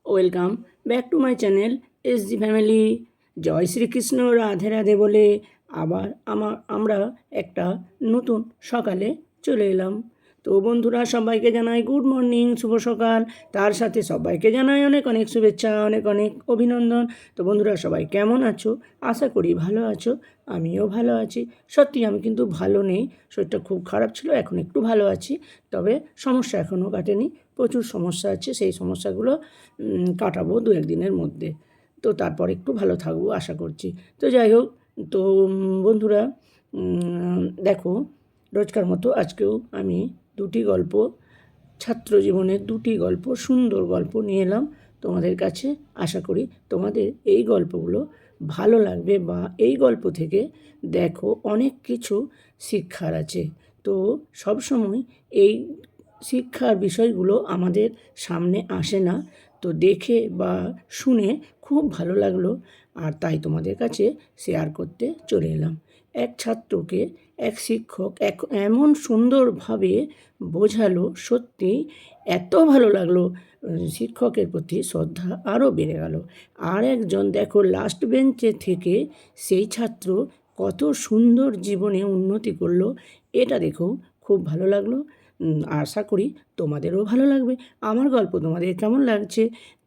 Welcome back to my channel SG family. জয় শ্রীকৃষ্ণ, রাধে রাধে বলে আবার আমরা একটা নতুন সকালে চলে এলাম। তো বন্ধুরা, সবাইকে জানাই গুড মর্নিং, শুভ সকাল। তার সাথে সবাইকে জানাই অনেক অনেক শুভেচ্ছা, অনেক অনেক অভিনন্দন। তো বন্ধুরা, সবাই কেমন আছো? আশা করি ভালো আছো। আমিও ভালো আছি। সত্যি আমি কিন্তু ভালো নেই, শরীরটা খুব খারাপ ছিল, এখন একটু ভালো আছি। তবে সমস্যা এখনও কাটেনি, প্রচুর সমস্যা আছে। সেই সমস্যাগুলো কাটাবো 2-1 দিনের মধ্যে। তো তারপর একটু ভালো থাকবো আশা করছি। তো যাই হোক, তো বন্ধুরা, দেখো, রোজকার মতো আজকেও আমি দুটি গল্প, ছাত্র জীবনের দুটি গল্প, সুন্দর গল্প নিয়ে এলাম তোমাদের কাছে। আশা করি তোমাদের এই গল্পগুলো ভালো লাগবে, বা এই গল্প থেকে দেখো অনেক কিছু শিক্ষার আছে। তো সবসময় এই শিক্ষার বিষয়গুলো আমাদের সামনে আসে না, তো দেখে বা শুনে খুব ভালো লাগলো, আর তাই তোমাদের কাছে শেয়ার করতে চলে এলাম। এক ছাত্রকে এক শিক্ষক এমন সুন্দরভাবে বোঝালো, সত্যি এত ভালো লাগলো, শিক্ষকের প্রতি শ্রদ্ধা আরও বেড়ে গেল। আর একজন দেখো লাস্ট বেঞ্চে থেকে সেই ছাত্র কত সুন্দর জীবনে উন্নতি করলো, এটা দেখেও খুব ভালো লাগলো। আশা করি তোমাদেরও ভালো লাগবে। আমার গল্প তোমাদের কেমন লাগছে?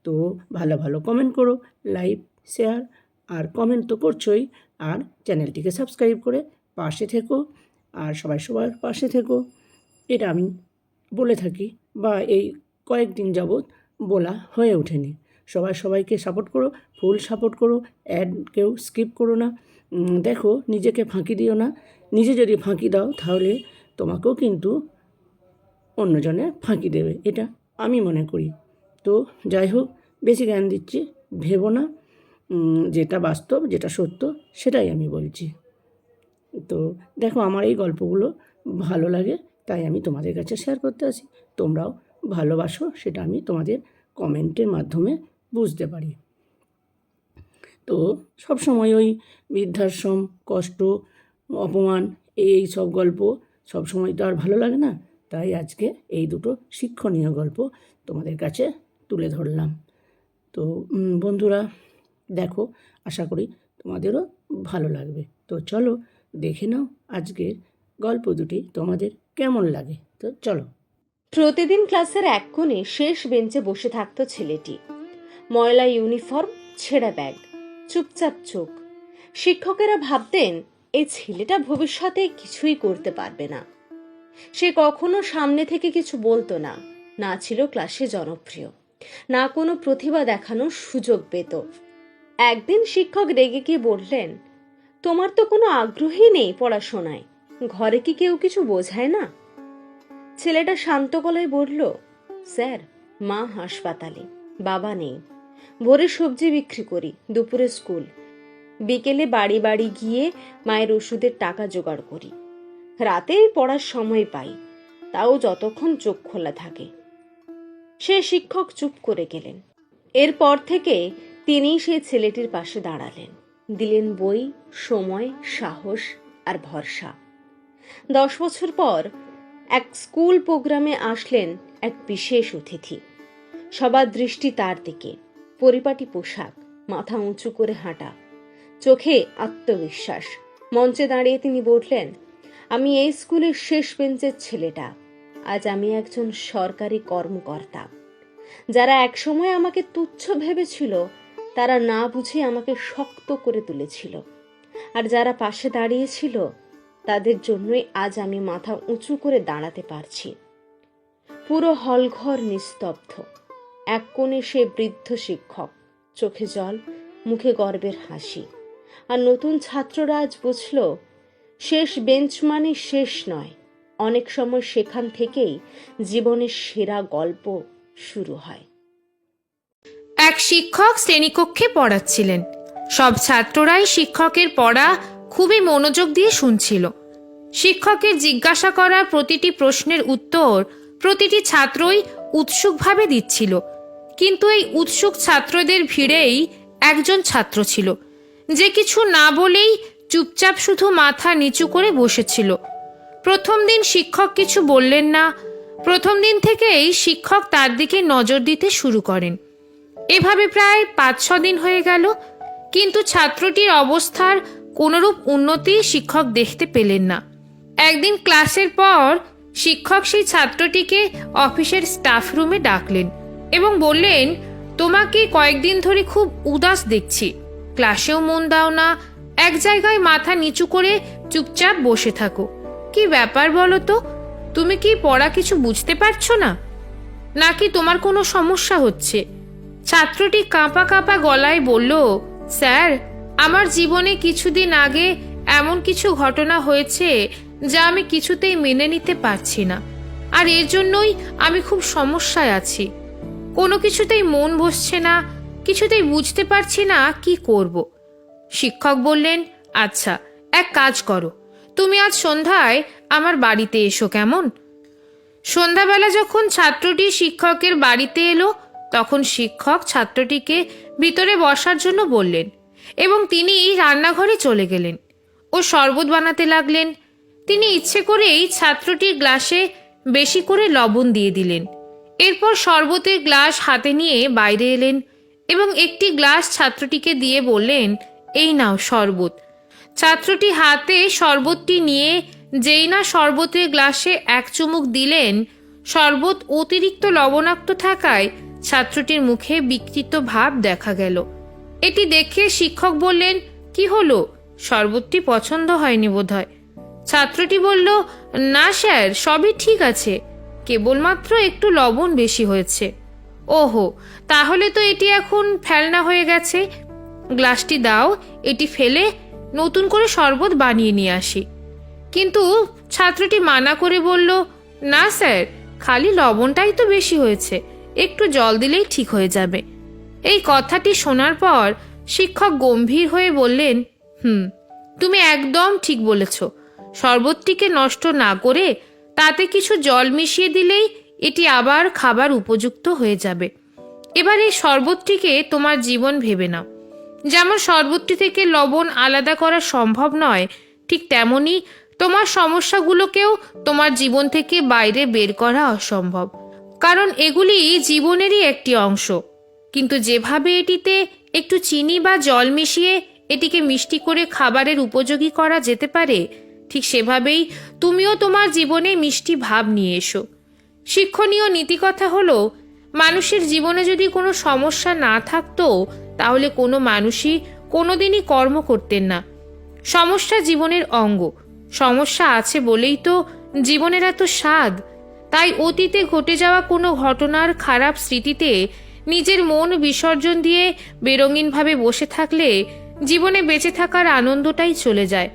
তো ভালো ভালো কমেন্ট করো, লাইক, শেয়ার, আর কমেন্ট তো করছোই। আর চ্যানেলটিকে সাবস্ক্রাইব করে পাশে থেকো, আর সবাই সবার পাশে থেকো, এটা আমি বলে থাকি, বা এই কয়েকদিন যাবৎ বলা হয়ে ওঠেনি। সবাই সবাইকে সাপোর্ট করো, ফুল সাপোর্ট করো, অ্যাড কেউ স্কিপ করো না। দেখো, নিজেকে ফাঁকি দিও না। নিজে যদি ফাঁকি দাও তাহলে তোমাকেও কিন্তু অন্যজনে ফাঁকি দেবে, এটা আমি মনে করি। তো যাই হোক, বেশি জ্ঞান দিচ্ছি ভেবো না, যেটা বাস্তব, যেটা সত্য, সেটাই আমি বলছি। তো দেখো, আমার এই গল্পগুলো ভালো লাগে, তাই আমি তোমাদের কাছে শেয়ার করতে আসি। তোমরাও ভালোবাসো, সেটা আমি তোমাদের কমেন্টের মাধ্যমে বুঝতে পারি। তো সবসময় ওই বৃদ্ধাশ্রম, কষ্ট, অপমান, এই সব গল্প সবসময় তো আর ভালো লাগে না, তাই আজকে এই দুটো শিক্ষণীয় গল্প তোমাদের কাছে তুলে ধরলাম। তো বন্ধুরা, দেখো, আশা করি তোমাদেরও ভালো লাগবে। তো চলো দেখে নাও আজকের গল্প দুটি তোমাদের কেমন লাগে। তো চলো। প্রতিদিন ক্লাসের এক কোণে শেষ বেঞ্চে বসে থাকতো ছেলেটি। ময়লা ইউনিফর্ম, ছেঁড়া ব্যাগ, চুপচাপ চোখ। শিক্ষকেরা ভাবতেন এই ছেলেটা ভবিষ্যতে কিছুই করতে পারবে না। সে কখনো সামনে থেকে কিছু বলতো না, না ছিল ক্লাসে জনপ্রিয়, না কোনো প্রতিভা দেখানোর সুযোগ পেত। একদিন শিক্ষক রেগে গিয়ে বললেন, তোমার তো কোনো আগ্রহই নেই পড়াশোনায়, ঘরে কি কেউ কিছু বোঝায় না? ছেলেটা শান্ত গলায় বলল, স্যার, মা হাসপাতালে, বাবা নেই। ভোরে সবজি বিক্রি করি, দুপুরে স্কুল, বিকেলে বাড়ি বাড়ি গিয়ে মায়ের ওষুধের টাকা জোগাড় করি। রাতে পড়ার সময় পাই, তাও যতক্ষণ চোখ খোলা থাকে। সে শিক্ষক চুপ করে গেলেন। এরপর থেকে তিনি সেই ছেলেটির পাশে দাঁড়ালেন, দিলেন বই, সময়, সাহস আর ভরসা। 10 বছর পর এক স্কুল প্রোগ্রামে আসলেন এক বিশেষ অতিথি। সবার দৃষ্টি তার দিকে। পরিপাটি পোশাক, মাথা উঁচু করে হাঁটা, চোখে আত্মবিশ্বাস। মঞ্চে দাঁড়িয়ে তিনি বললেন, আমি এই স্কুলের শেষ বেঞ্চের ছেলেটা, আজ আমি একজন সরকারি কর্মকর্তা। যারা একসময় আমাকে তুচ্ছ ভেবেছিল, তারা না বুঝে আমাকে শক্ত করে তুলেছিল, আর যারা পাশে দাঁড়িয়েছিল, তাদের জন্যই আজ আমি মাথা উঁচু করে দাঁড়াতে পারছি। পুরো হলঘর নিস্তব্ধ। এক কোণে সে বৃদ্ধ শিক্ষক, চোখে জল, মুখে গর্বের হাসি। আর নতুন ছাত্ররা আজ বুঝল, শেষ বেঞ্চ মানে শেষ নয়, অনেক সময় সেখান থেকেই জীবনের সেরা গল্প শুরু হয়। এক শিক্ষক শ্রেণীকক্ষে পড়াচ্ছিলেন। সব ছাত্ররাই শিক্ষকের পড়া খুবই মনোযোগ দিয়ে শুনছিল। শিক্ষকের জিজ্ঞাসা করা প্রতিটি প্রশ্নের উত্তর প্রতিটি ছাত্রই উৎসুকভাবে দিচ্ছিল। কিন্তু এই উৎসুক ছাত্রদের ভিড়েই একজন ছাত্র ছিল, যে কিছু না বলেই চুপচাপ শুধু মাথা নিচু করে বসেছিল। প্রথম দিন শিক্ষক কিছু বললেন না। প্রথম দিন থেকেই শিক্ষক তার দিকে নজর দিতে শুরু করেন। এভাবে প্রায় 5-6 দিন হয়ে গেল, কিন্তু ছাত্রটির অবস্থার কোনরূপ উন্নতি শিক্ষক দেখতে পেলেন না। একদিন ক্লাসের পর শিক্ষক সেই ছাত্রটিকে অফিসের স্টাফ রুমে ডাকলেন এবং বললেন, তোমাকে কয়েকদিন ধরে খুব উদাস দেখছি, ক্লাসেও মন দাও না, এক জায়গায় মাথা নিচু করে চুপচাপ বসে থাকো। কি ব্যাপার বলো তো? তুমি কি পড়া কিছু বুঝতে পারছো না, নাকি তোমার কোনো সমস্যা হচ্ছে? ছাত্রটি কাঁপা কাঁপা গলায় বলল, স্যার, আমার জীবনে কিছুদিন আগে এমন কিছু ঘটনা হয়েছে যা আমি কিছুতেই মেনে নিতে পারছি না, আর এর জন্যই আমি খুব সমস্যায় আছি। কোনো কিছুতেই মন বসছে না, কিছুতেই বুঝতে পারছি না কি করব। শিক্ষক বললেন, আচ্ছা, এক কাজ করো, তুমি আজ সন্ধ্যায় আমার বাড়িতে এসো, কেমন? সন্ধ্যাবেলা যখন ছাত্রটি শিক্ষকের বাড়িতে এলো, তখন শিক্ষক ছাত্রটিকে ভিতরে বসার জন্য বললেন এবং তিনি রান্নাঘরে চলে গেলেন ও শরবত বানাতে লাগলেন। তিনি ইচ্ছে করেই ছাত্রটির গ্লাসে বেশি করে লবণ দিয়ে দিলেন। এরপর শরবতের গ্লাস হাতে নিয়ে বাইরে এলেন এবং একটি গ্লাস ছাত্রটিকে দিয়ে বললেন, এই নাও শরবত। ছাত্রটি হাতে শরবতটি নিয়ে যেই না শরবতের গ্লাসে এক চুমুক দিলেন, শরবত অতিরিক্ত লবণাক্ত থাকায় ছাত্রটির মুখে বিকৃত ভাব দেখা গেল। এটি দেখে শিক্ষক বললেন, কি হলো, শরবতটি পছন্দ হয়নি বোধহয়। ছাত্রটি বলল, না স্যার, সবই ঠিক আছে, কেবলমাত্র একটু লবণ বেশি হয়েছে। ওহো, তাহলে তো এটি এখন ফেলনা হয়ে গেছে। গ্লাসটি দাও, এটি ফেলে নতুন করে শরবত বানিয়ে নিয়ে আসি। কিন্তু ছাত্রটি মানা করে বলল, না স্যার, খালি লবণটাই তো বেশি হয়েছে, একটু জল দিলেই ঠিক হয়ে যাবে। এই কথাটি শোনার পর শিক্ষক গম্ভীর হয়ে বললেন, তুমি একদম ঠিক বলেছ, শরবতটিকে নষ্ট না করে তাতে কিছু জল মিশিয়ে দিলেই এটি আবার খাবার উপযুক্ত হয়ে যাবে। এবার এই শরবতটিকে তোমার জীবন ভেবে নাও। যেমন শরবতটি থেকে লবণ আলাদা করা সম্ভব নয়, ঠিক তেমনি তোমার সমস্যাগুলোকেও তোমার জীবন থেকে বাইরে বের করা অসম্ভব, কারণ এগুলি জীবনেরই একটি অংশ। কিন্তু যেভাবে এটিতে একটু চিনি বা জল মিশিয়ে এটিকে মিষ্টি করে খাবারের উপযোগী করা যেতে পারে, ঠিক সেভাবেই তুমিও তোমার জীবনে মিষ্টি ভাব নিয়ে এসো। শিক্ষণীয় নীতিকথা হলো, মানুষের জীবনে যদি কোনো সমস্যা না থাকতো, তাহলে কোনো মানুষই কোনোদিনই কর্ম করতেন না। সমস্যা জীবনের অঙ্গ, সমস্যা আছে বলেই তো জীবনের এত স্বাদ। তাই অতীতে ঘটে যাওয়া কোনো ঘটনার খারাপ স্মৃতিতে নিজের মন বিসর্জন দিয়ে বেরঙিনভাবে বসে থাকলে জীবনে বেঁচে থাকার আনন্দটাই চলে যায়।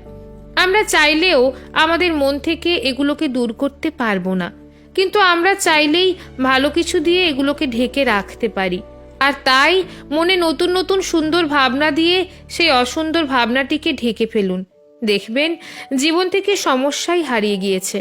আমরা চাইলেও আমাদের মন থেকে এগুলোকে দূর করতে পারবো না, কিন্তু আমরা চাইলেই ভালো কিছু দিয়ে এগুলোকে ঢেকে রাখতে পারি। আর তাই মনে নতুন নতুন সুন্দর ভাবনা দিয়ে সেই অসুন্দর ভাবনাটিকে ঢেকে ফেলুন, দেখবেন জীবন থেকে সমস্যাই হারিয়ে গিয়েছে।